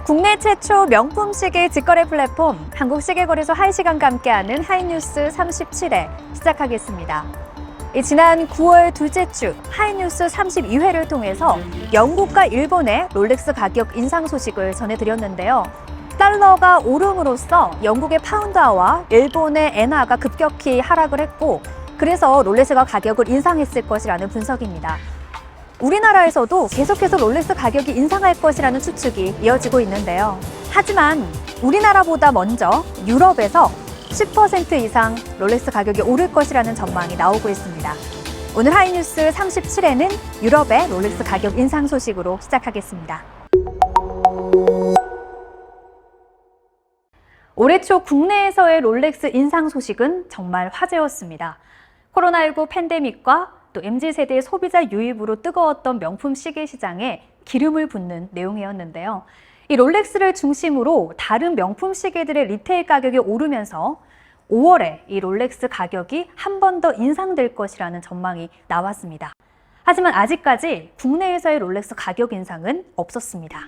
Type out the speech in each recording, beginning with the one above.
국내 최초 명품 시계 직거래 플랫폼 한국시계거래소 1시간과 함께하는 하이뉴스 37회 시작하겠습니다. 지난 9월 둘째 주 하이뉴스 32회를 통해서 영국과 일본의 롤렉스 가격 인상 소식을 전해드렸는데요. 달러가 오름으로써 영국의 파운드화와 일본의 엔화가 급격히 하락을 했고, 그래서 롤렉스가 가격을 인상했을 것이라는 분석입니다. 우리나라에서도 계속해서 롤렉스 가격이 인상할 것이라는 추측이 이어지고 있는데요. 하지만 우리나라보다 먼저 유럽에서 10% 이상 롤렉스 가격이 오를 것이라는 전망이 나오고 있습니다. 오늘 하이뉴스 37회는 유럽의 롤렉스 가격 인상 소식으로 시작하겠습니다. 올해 초 국내에서의 롤렉스 인상 소식은 정말 화제였습니다. 코로나19 팬데믹과 또 MZ세대의 소비자 유입으로 뜨거웠던 명품 시계 시장에 기름을 붓는 내용이었는데요. 이 롤렉스를 중심으로 다른 명품 시계들의 리테일 가격이 오르면서 5월에 이 롤렉스 가격이 한 번 더 인상될 것이라는 전망이 나왔습니다. 하지만 아직까지 국내에서의 롤렉스 가격 인상은 없었습니다.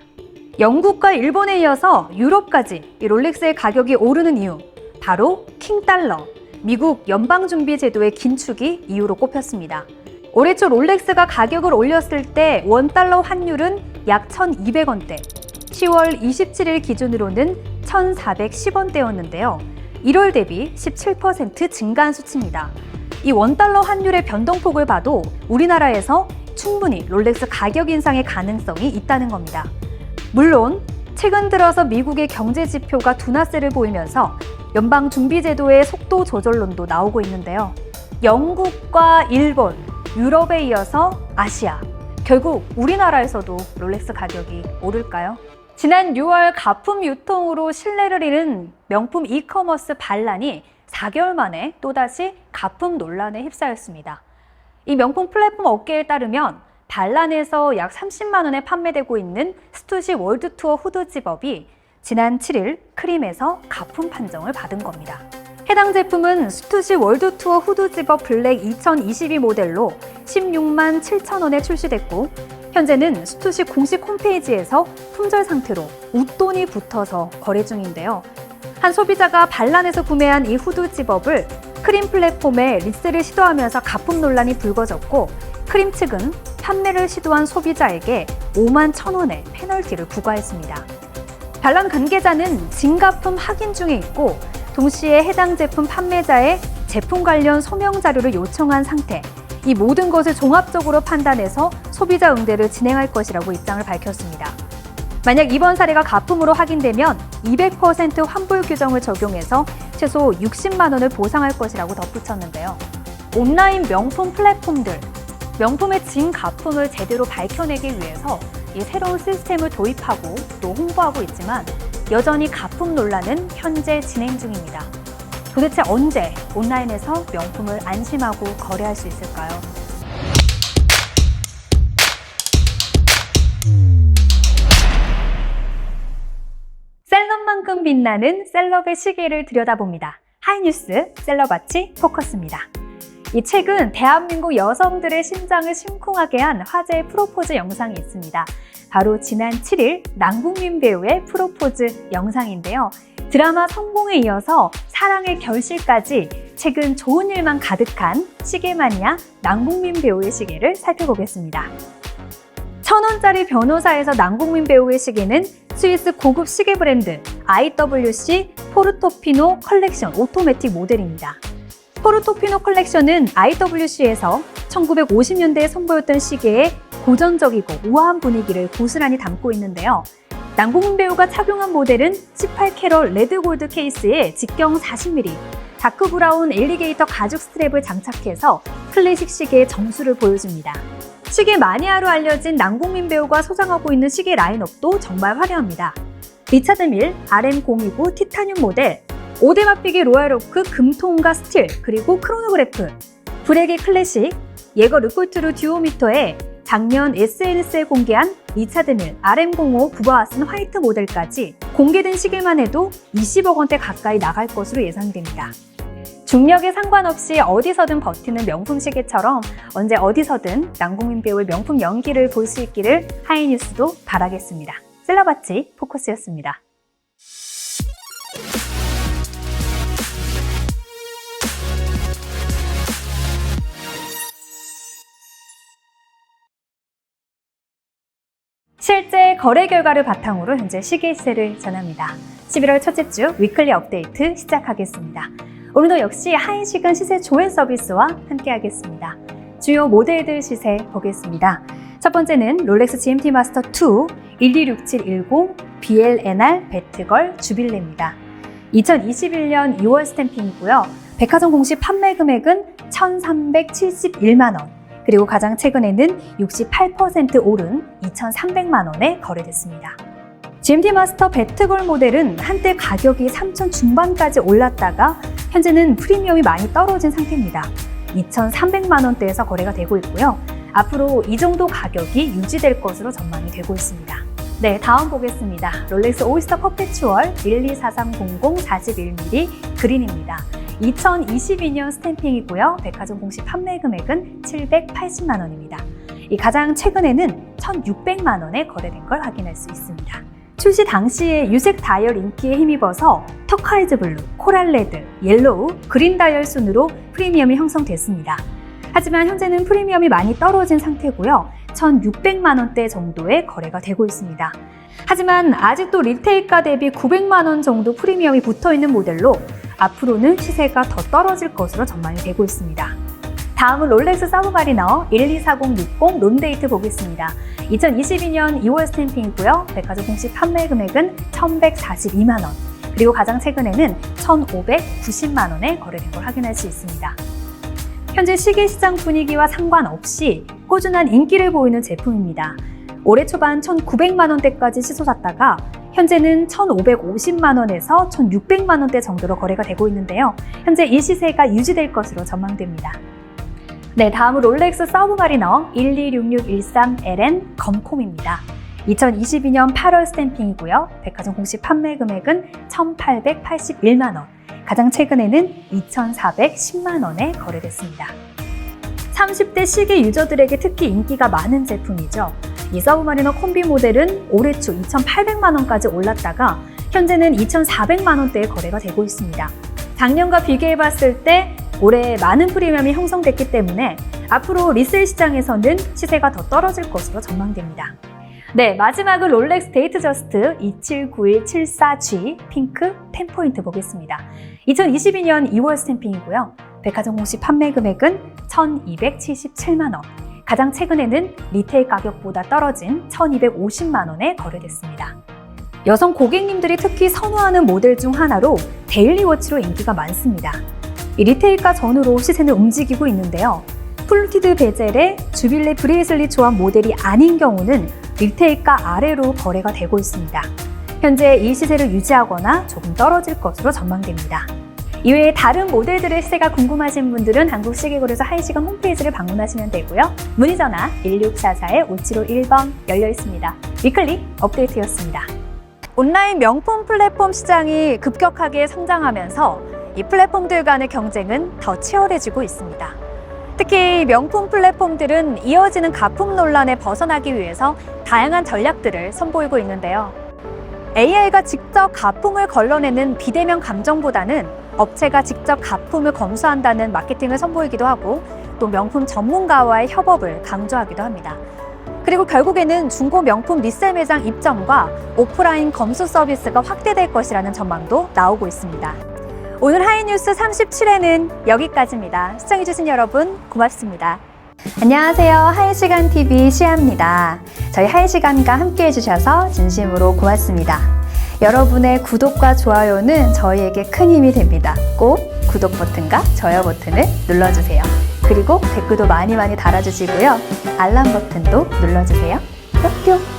영국과 일본에 이어서 유럽까지 이 롤렉스의 가격이 오르는 이유, 바로 킹달러, 미국 연방준비제도의 긴축이 이유로 꼽혔습니다. 올해 초 롤렉스가 가격을 올렸을 때 원달러 환율은 약 1,200원대, 10월 27일 기준으로는 1,410원대였는데요. 1월 대비 17% 증가한 수치입니다. 이 원달러 환율의 변동폭을 봐도 우리나라에서 충분히 롤렉스 가격 인상의 가능성이 있다는 겁니다. 물론 최근 들어서 미국의 경제 지표가 둔화세를 보이면서 연방준비제도의 속도 조절론도 나오고 있는데요. 영국과 일본, 유럽에 이어서 아시아, 결국 우리나라에서도 롤렉스 가격이 오를까요? 지난 6월 가품 유통으로 신뢰를 잃은 명품 이커머스 반란이 4개월 만에 또다시 가품 논란에 휩싸였습니다. 이 명품 플랫폼 업계에 따르면 반란에서 약 30만 원에 판매되고 있는 스투시 월드투어 후드 집업이 지난 7일 크림에서 가품 판정을 받은 겁니다. 해당 제품은 스투시 월드투어 후드 집업 블랙 2022 모델로 16만 7천 원에 출시됐고, 현재는 스투시 공식 홈페이지에서 품절 상태로 웃돈이 붙어서 거래 중인데요. 한 소비자가 반란에서 구매한 이 후드 집업을 크림 플랫폼에 리셀을 시도하면서 가품 논란이 불거졌고, 크림 측은 판매를 시도한 소비자에게 5만 1천 원의 페널티를 부과했습니다. 반란 관계자는 진가품 확인 중에 있고, 동시에 해당 제품 판매자의 제품 관련 소명 자료를 요청한 상태, 이 모든 것을 종합적으로 판단해서 소비자 응대를 진행할 것이라고 입장을 밝혔습니다. 만약 이번 사례가 가품으로 확인되면 200% 환불 규정을 적용해서 최소 60만 원을 보상할 것이라고 덧붙였는데요. 온라인 명품 플랫폼들, 명품의 진가품을 제대로 밝혀내기 위해서 이 새로운 시스템을 도입하고 또 홍보하고 있지만 여전히 가품 논란은 현재 진행 중입니다. 도대체 언제 온라인에서 명품을 안심하고 거래할 수 있을까요? 셀럽만큼 빛나는 셀럽의 시계를 들여다봅니다. 하이뉴스 셀럽아치 포커스입니다. 이 최근 대한민국 여성들의 심장을 심쿵하게 한 화제의 프로포즈 영상이 있습니다. 바로 지난 7일 남궁민 배우의 프로포즈 영상인데요. 드라마 성공에 이어서 사랑의 결실까지 최근 좋은 일만 가득한 시계 마니아 남궁민 배우의 시계를 살펴보겠습니다. 1,000원짜리 변호사에서 남궁민 배우의 시계는 스위스 고급 시계 브랜드 IWC 포르토피노 컬렉션 오토매틱 모델입니다. 포르토피노 컬렉션은 IWC에서 1950년대에 선보였던 시계의 고전적이고 우아한 분위기를 고스란히 담고 있는데요. 남궁민 배우가 착용한 모델은 18캐럿 레드골드 케이스에 직경 40mm, 다크브라운 엘리게이터 가죽 스트랩을 장착해서 클래식 시계의 정수를 보여줍니다. 시계 마니아로 알려진 남궁민 배우가 소장하고 있는 시계 라인업도 정말 화려합니다. 리차드 밀 RM029 티타늄 모델, 오데마피기 로얄오크 금통과 스틸, 그리고 크로노그래프, 브레기 클래식, 예거 르콜트루 듀오미터에 작년 SNS에 공개한 리차드 밀 RM05 부바와슨 화이트 모델까지 공개된 시계만 해도 20억 원대 가까이 나갈 것으로 예상됩니다. 중력에 상관없이 어디서든 버티는 명품 시계처럼 언제 어디서든 남궁민 배우의 명품 연기를 볼 수 있기를 하이뉴스도 바라겠습니다. 셀러바치 포커스였습니다. 실제 거래 결과를 바탕으로 현재 시계 시세를 전합니다. 11월 첫째 주 위클리 업데이트 시작하겠습니다. 오늘도 역시 하이시간 시세 조회 서비스와 함께하겠습니다. 주요 모델들 시세 보겠습니다. 첫 번째는 롤렉스 GMT 마스터 2 126710 BLNR 배트걸 주빌레입니다. 2021년 2월 스탬핑이고요. 백화점 공식 판매 금액은 1,371만 원. 그리고 가장 최근에는 68% 오른 2,300만 원에 거래됐습니다. GMT 마스터 배트걸 모델은 한때 가격이 3,000 중반까지 올랐다가 현재는 프리미엄이 많이 떨어진 상태입니다. 2,300만 원대에서 거래가 되고 있고요. 앞으로 이 정도 가격이 유지될 것으로 전망이 되고 있습니다. 네, 다음 보겠습니다. 롤렉스 오이스터 퍼페추얼 124300 41mm 그린입니다. 2022년 스탬핑이고요. 백화점 공식 판매 금액은 780만 원입니다. 이 가장 최근에는 1,600만 원에 거래된 걸 확인할 수 있습니다. 출시 당시에 유색 다이얼 인기에 힘입어서 터카이즈 블루, 코랄 레드, 옐로우, 그린 다이얼 순으로 프리미엄이 형성됐습니다. 하지만 현재는 프리미엄이 많이 떨어진 상태고요. 1,600만 원대 정도의 거래가 되고 있습니다. 하지만 아직도 리테일가 대비 900만 원 정도 프리미엄이 붙어있는 모델로 앞으로는 시세가 더 떨어질 것으로 전망이 되고 있습니다. 다음은 롤렉스 서브마리너 124060 론데이트 보겠습니다. 2022년 2월 스탬핑이고요. 백화점 공식 판매 금액은 1,142만 원. 그리고 가장 최근에는 1,590만 원에 거래된 걸 확인할 수 있습니다. 현재 시계 시장 분위기와 상관없이 꾸준한 인기를 보이는 제품입니다. 올해 초반 1,900만 원대까지 치솟았다가 현재는 1,550만 원에서 1,600만 원대 정도로 거래가 되고 있는데요. 현재 이 시세가 유지될 것으로 전망됩니다. 네, 다음은 롤렉스 서브마리너 126613LN 검콤입니다. 2022년 8월 스탬핑이고요. 백화점 공식 판매 금액은 1,881만 원. 가장 최근에는 2,410만 원에 거래됐습니다. 30대 시계 유저들에게 특히 인기가 많은 제품이죠. 이 서브마리너 콤비 모델은 올해 초 2,800만 원까지 올랐다가 현재는 2,400만 원대에 거래가 되고 있습니다. 작년과 비교해봤을 때 올해 많은 프리미엄이 형성됐기 때문에 앞으로 리셀 시장에서는 시세가 더 떨어질 것으로 전망됩니다. 네, 마지막은 롤렉스 데이트저스트 279174G 핑크 10포인트 보겠습니다. 2022년 2월 스탬핑이고요. 백화점 공식 판매 금액은 1,277만 원. 가장 최근에는 리테일 가격보다 떨어진 1,250만 원에 거래됐습니다. 여성 고객님들이 특히 선호하는 모델 중 하나로 데일리 워치로 인기가 많습니다. 이 리테일가 전후로 시세는 움직이고 있는데요. 플루티드 베젤의 주빌레 브레이슬릿 조합 모델이 아닌 경우는 리테일가 아래로 거래가 되고 있습니다. 현재 이 시세를 유지하거나 조금 떨어질 것으로 전망됩니다. 이외에 다른 모델들의 시세가 궁금하신 분들은 한국시계거래소 하이시간 홈페이지를 방문하시면 되고요. 문의전화 1644-5751번 열려 있습니다. 위클리 업데이트였습니다. 온라인 명품 플랫폼 시장이 급격하게 성장하면서 이 플랫폼들 간의 경쟁은 더 치열해지고 있습니다. 특히 명품 플랫폼들은 이어지는 가품 논란에 벗어나기 위해서 다양한 전략들을 선보이고 있는데요. AI가 직접 가품을 걸러내는 비대면 감정보다는 업체가 직접 가품을 검수한다는 마케팅을 선보이기도 하고 또 명품 전문가와의 협업을 강조하기도 합니다. 그리고 결국에는 중고 명품 리셀 매장 입점과 오프라인 검수 서비스가 확대될 것이라는 전망도 나오고 있습니다. 오늘 하이뉴스 37회는 여기까지입니다. 시청해주신 여러분 고맙습니다. 안녕하세요. 하이시간TV 시아입니다. 저희 하이시간과 함께 해주셔서 진심으로 고맙습니다. 여러분의 구독과 좋아요는 저희에게 큰 힘이 됩니다. 꼭 구독 버튼과 좋아요 버튼을 눌러주세요. 그리고 댓글도 많이 달아주시고요. 알람 버튼도 눌러주세요. 뿅뿅!